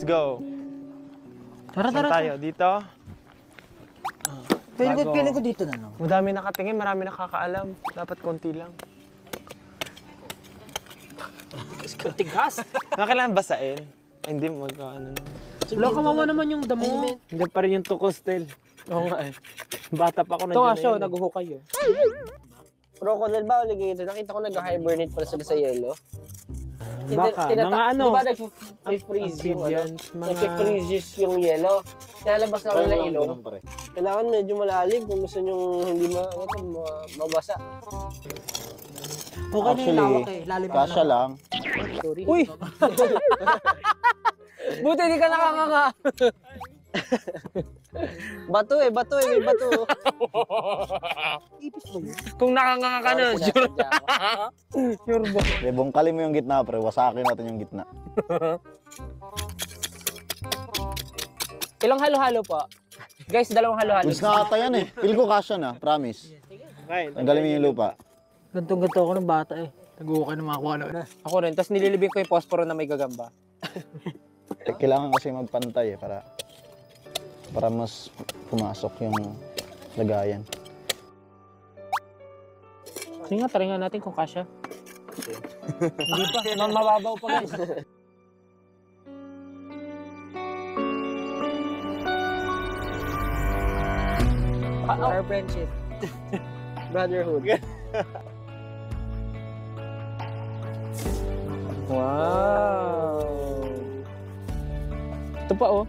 go. Tara, Saan tayo? Dito? Feeling ko dito na, no? Madami nakatingin, marami nakakaalam. Dapat konti lang. Tigas. Kailangan basain. Ay, hindi mo ano. Wala, kawawa naman yung damo. Hindi pa rin yung tukos, Tel. Oo nga eh. Bata pa ako Ito nga nandiyan siya, na yun. naguhukay yun. Crocodile ba alligator? Nakita ko nag-hibernate pala sila sa yelo. Baka, mga ano. Di ba nag-freeze yung ano? Amphibians, mga... Nag-freeze yung yelo. Nilalabas lang nila ilong. Kailangan medyo malalim kung gusto nyo hindi mabasa. Okay na yung lawak eh. Lalim pa Kasya lang. Uy! Buti hindi ka nakakanga. Bato eh, may bato. Kung nakakanga ka na, sure. Sure ba? Bongkalin mo yung gitna, pre. Wasakin natin yung gitna. Ilang halo-halo po? Guys, dalawang halo-halo. Wins na ata yan eh. Feel ko kasya na, promise. Okay, Tanggalin mo yung lupa. Gantong-ganto ako ng bata eh. Nag-uukay ng mga kung ano na. Ako rin, tapos nililibing ko yung posporo na may gagamba. Kailangan kasi magpantay eh, para mas pumasok yung lagayan. Sige nga, try nga natin kung kasya. Hindi pa, mababaw pa guys. Our friendship. Brotherhood. Wow! Ito pa oh.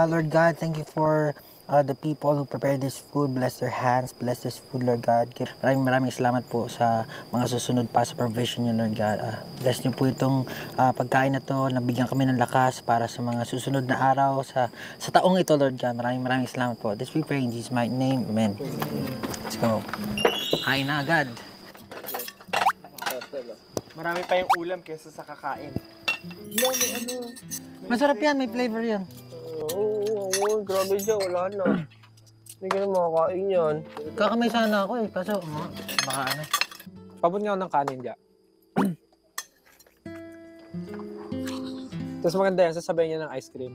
Lord God, thank you for the people who prepared this food. Bless their hands, bless this food, Lord God. Maraming salamat po sa mga susunod pa sa provision niyo, Lord God. Bless niyo po itong pagkain na to, nabigyan kami ng lakas para sa mga susunod na araw sa taong ito, Lord God. Maraming salamat po. This we pray in Jesus' mighty name. Amen. Let's go. Kain na agad. Marami pa yung ulam kaysa sa kakain. Masarap yan, may flavor yan. Oo, grabe dyan, wala na. Hindi ka na makakain yan. Kakamay sana ako eh, kaso baka ano. Pabot nga ako ng kanin dyan. Tapos maganda yan, sasabayan niya ng ice cream.